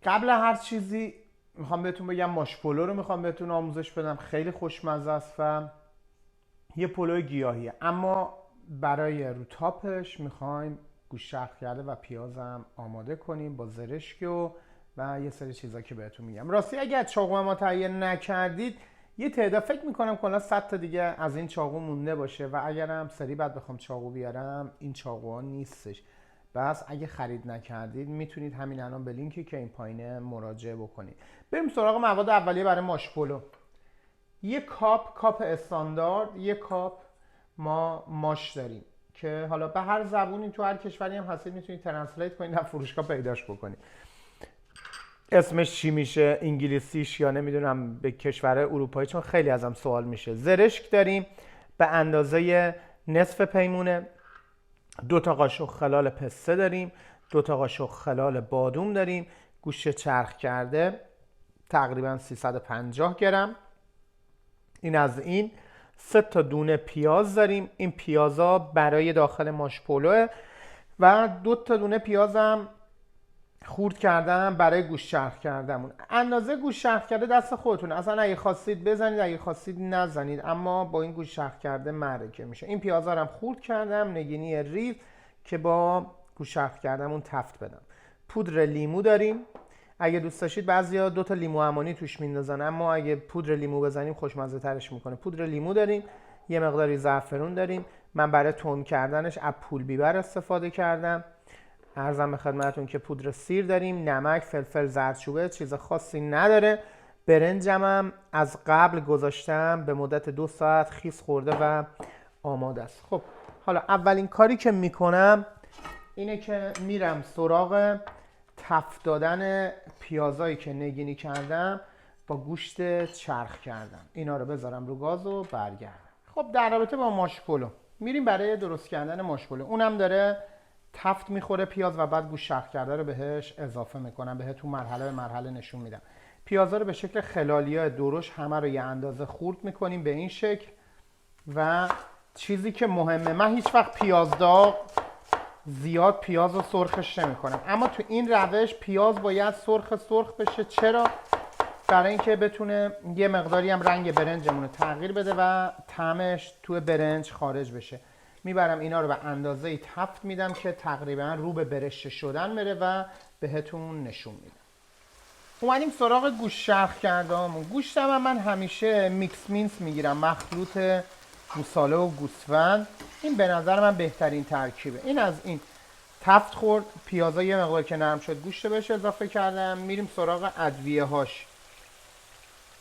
قبل هر چیزی میخوام بهتون بگم ماش پلو رو میخوام بهتون آموزش بدم. خیلی خوشمزه است و یه پلو گیاهیه، اما برای رو تاپش میخوایم گوشت شرخ کرده و پیازم آماده کنیم با زرشک و یه سری چیزا که بهتون میگم. راستی اگر چاقو ما تهیه نکردید یه تعداد فکر میکنم کلا 100 تا دیگه از این چاقو مونده باشه و اگرم سری بعد بخوام چاقو بیارم این چاقوها نیستش. بس اگه خرید نکردید میتونید همین الان به لینکی که این پایینه مراجعه بکنید. بریم سراغ مواد اولیه برای ماش پلو. یک کاپ استاندارد، یک کاپ ما ماش داریم که حالا به هر زبونی تو هر کشوری هم هستید میتونید ترنسلیت کنید، در فروشگاه پیداش بکنید. اسمش چی میشه انگلیسیش یا نمیدونم به کشورهای اروپایی، چون خیلی ازم سوال میشه. زرشک داریم به اندازه نصف پیمونه. 2 تا قاشق خلال پسته داریم. 2 تا قاشق خلال بادوم داریم. گوشت چرخ کرده تقریبا 350 گرم. این از این. 3 تا دونه پیاز داریم. این پیازا برای داخل ماش پلوه و 2 تا دونه پیازم خورد کردم برای گوشت چرخ کردمون. اندازه گوشت چرخ کرده دست خودتون، اصلا اگه خواستید بزنید اگه خواستید نزنید، اما با این گوشت چرخ کرده معرکه میشه. این پیازا رو هم خورد کردم نگینی ریز که با گوشت چرخ کردمون تفت بدم. پودر لیمو داریم. اگه دوست داشتید بعضیا 2 تا لیمو عمانی توش میندازن، اما اگه پودر لیمو بزنیم خوشمزه ترش میکنه. پودر لیمو داریم. یه مقداری زعفرون داریم. من برای تند کردنش از پول بیبر استفاده کردم. عرضم به خدمتتون که پودر سیر داریم. نمک، فلفل زردچوبه، چیز خاصی نداره. برنجم از قبل گذاشتم به مدت 2 ساعت خیس خورده و آماده است. خب حالا اولین کاری که میکنم اینه که میرم سراغ تفت دادن پیازایی که نگینی کردم با گوشت چرخ کردم. اینا رو بذارم رو گاز و برگردم. خب در رابطه با ماش پلو میریم برای درست کردن ماش پلو. اونم داره تفت میخوره پیاز و بعد گوشت چرخ کرده رو بهش اضافه میکنم. بهتون مرحله به مرحله نشون میدم. پیازا رو به شکل خلالیای درشت همه رو یه اندازه خورد میکنیم به این شکل. و چیزی که مهمه، من هیچ وقت پیاز داغ زیاد پیاز رو سرخش نمی کنم، اما تو این روش پیاز باید سرخ بشه. چرا؟ برای اینکه بتونه یه مقداری هم رنگ برنجمون رو تغییر بده و طعمش تو برنج خارج بشه. میبرم اینا رو به اندازه تفت میدم که تقریبا رو به برشته شدن بره و بهتون نشون میدم. اومدیم سراغ گوشت چرخ کرده‌مون. گوشتم من همیشه میکس مینس میگیرم، مخلوط گوساله و گوسفند. این به نظر من بهترین ترکیبه. این از این. تفت خورد، پیازا یه مقدار که نرم شد گوشت بهش اضافه کردم. میریم سراغ ادویه هاش.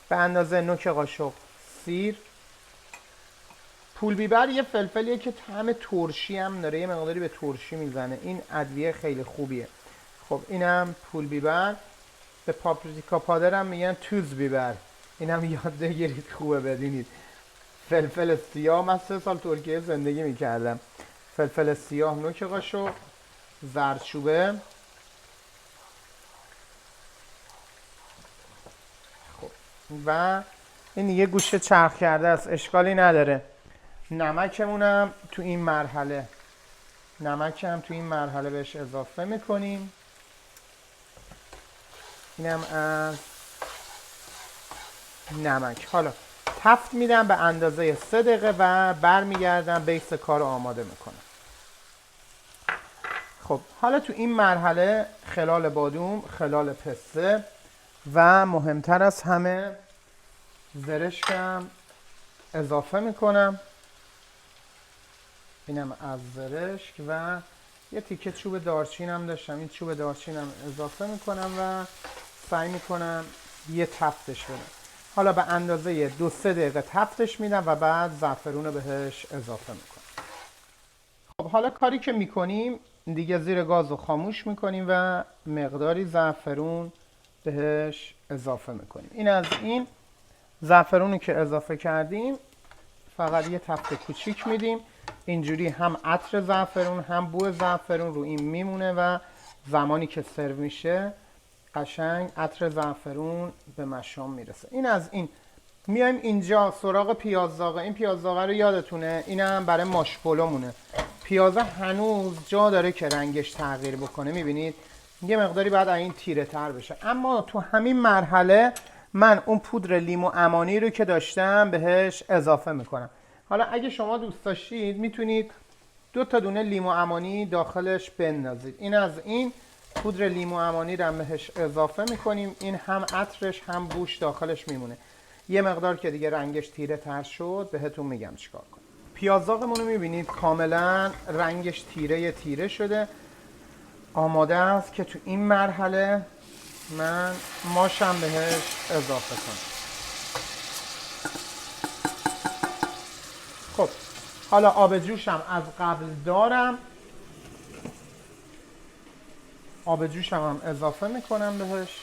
به اندازه نوک قاشق سیر، پول بیبر، یه فلفلیه که طعم ترشی هم داره، یه مقداری به ترشی میزنه. این ادویه خیلی خوبیه. خب اینم پول بیبر. به پاپریکا پادر هم میگن توز بیبر، اینم یاد بگیرید خوبه بدونید. فلفل سیاه، من 3 سال ترکیه زندگی میکردم. فلفل سیاه نوک قاشق، زردچوبه. خب و این یه گوشه چرخ کرده است، اشکالی نداره. نمکمونم تو این مرحله بهش اضافه میکنیم. اینم از نمک. حالا تفت میدم به اندازه 3 دقیقه و برمیگردم بیس کار رو آماده میکنم. خب حالا تو این مرحله خلال بادوم، خلال پسته و مهمتر از همه زرشکم اضافه میکنم. اینم از زرشک و یه تیکه چوب دارچین هم داشتم، این چوب دارچین هم اضافه میکنم و سعی میکنم یه تفتش بدم. حالا به اندازه 2-3 دقیقه تفتش میدم و بعد زعفرون رو بهش اضافه میکنم. خب حالا کاری که میکنیم دیگه زیر گاز رو خاموش میکنیم و مقداری زعفرون بهش اضافه میکنیم. این از این. زعفرونی که اضافه کردیم فقط یه تفت کوچیک میدیم. اینجوری هم عطر زعفرون هم بو زعفرون رو این میمونه و زمانی که سرو میشه قشنگ عطر زعفرون به مشام میرسه. این از این. میایم اینجا سراغ پیاز داغه. این پیاز داغه رو یادتونه، این هم برای ماش پلومونه. پیازه هنوز جا داره که رنگش تغییر بکنه. میبینید یه مقداری بعد این تیره تر بشه. اما تو همین مرحله من اون پودر لیمو عمانی رو که داشتم بهش اضافه میکنم. حالا اگه شما دوست داشتید میتونید 2 تا دونه لیمو عمانی داخلش بندازید. این از این پودر لیمو عمانی رو بهش اضافه میکنیم. این هم عطرش هم بوش داخلش میمونه. یه مقدار که دیگه رنگش تیره تر شد بهتون میگم چیکار کنید. پیازداغمون رو میبینید کاملا رنگش تیره شده، آماده است که تو این مرحله من ماشم بهش اضافه کنم. خب حالا آب جوشم از قبل دارم، آب جوشم هم اضافه میکنم بهش.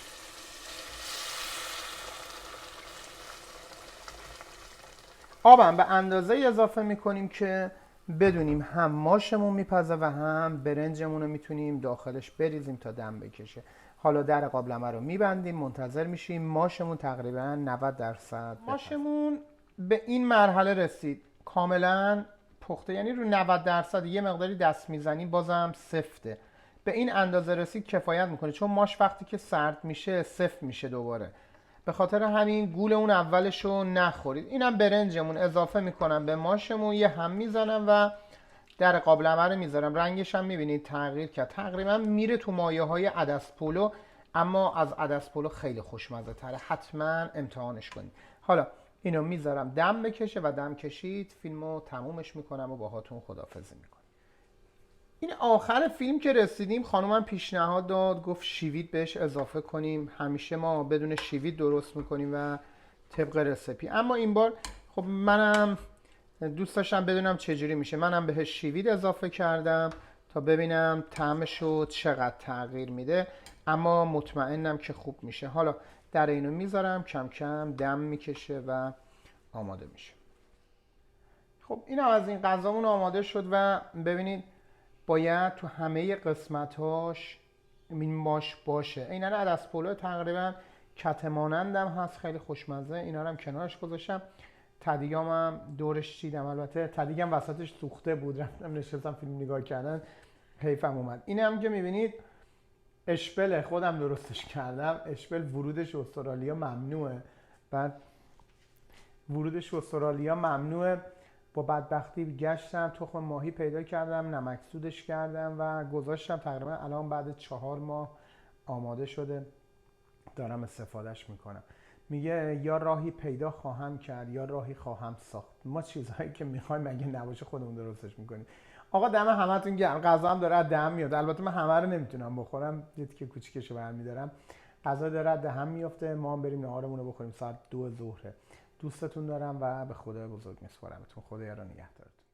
آبم به اندازه اضافه میکنیم که بدونیم هم ماشمون میپزه و هم برنجمون رو میتونیم داخلش بریزیم تا دم بکشه. حالا در قابلمه رو میبندیم، منتظر میشیم ماشمون تقریبا 90% ماشمون به این مرحله رسید، کاملا پخته، یعنی رو 90%. یه مقداری دست میزنیم بازم سفته. به این اندازه رسید کفایت میکنه، چون ماش وقتی که سرد میشه سفت میشه دوباره. به خاطر همین گول اون اولش رو نخورید. اینم برنجمون اضافه میکنم به ماشمون، یه هم میزنم و در قابلمه رو میذارم. رنگش هم میبینید تغییر کرد، تقریبا میره تو مایه های عدس پلو، اما از عدس پلو خیلی خوشمزه تره. حتما امتحانش کنید. حالا اینو میذارم دم بکشه و دم کشید فیلمو تمومش میکنم و باهاتون خداحافظی میکنم. این آخر فیلم که رسیدیم خانومم پیشنهاد داد، گفت شیوید بهش اضافه کنیم. همیشه ما بدون شیوید درست میکنیم و طبق رسیپی، اما این بار خب منم دوست داشتم بدونم چجوری میشه. منم بهش شیوید اضافه کردم تا ببینم طعمشو چقدر تغییر میده، اما مطمئنم که خوب میشه. حالا در اینو میذارم کم کم دم میکشه و آماده میشه. خب این هم از این غذامون آماده شد و ببینید باید تو همه قسمتاش این ماش باشه. اینا عدس پلو تقریبا کتمانندم هست، خیلی خوشمزه. اینا رو هم کنارش گذاشتم. تدیگامم دورش چیدم، البته تدیگم وسطش سوخته بود، رفتم نشستم فیلم نگاه کردن، حیفم اومد. این هم که میبینید اشپل خودم درستش کردم. اشپل ورودش استرالیا ممنوعه، بعد ورودش استرالیا ممنوعه. با بدبختی گشتم تخم ماهی پیدا کردم، نمکسودش کردم و گذاشتم. تقریبا الان بعد 4 ماه آماده شده، دارم استفادهش میکنم. میگه یا راهی پیدا خواهم کرد یا راهی خواهم ساخت. ما چیزهایی که میخوایم اگه نباشه خودمون درستش میکنیم. آقا دم همتون گرم. غذا هم داره از دهن میاد. البته من همه رو نمیتونم بخورم، دید که کوچیکشو برمیدارم. غذا داره از دهن میفته. ما هم بریم نهارمون رو بخوریم، ساعت 2 ظهره. دوستتون دارم و به خدای بزرگ میسپارمتون. خدا یار و نگهدارتون.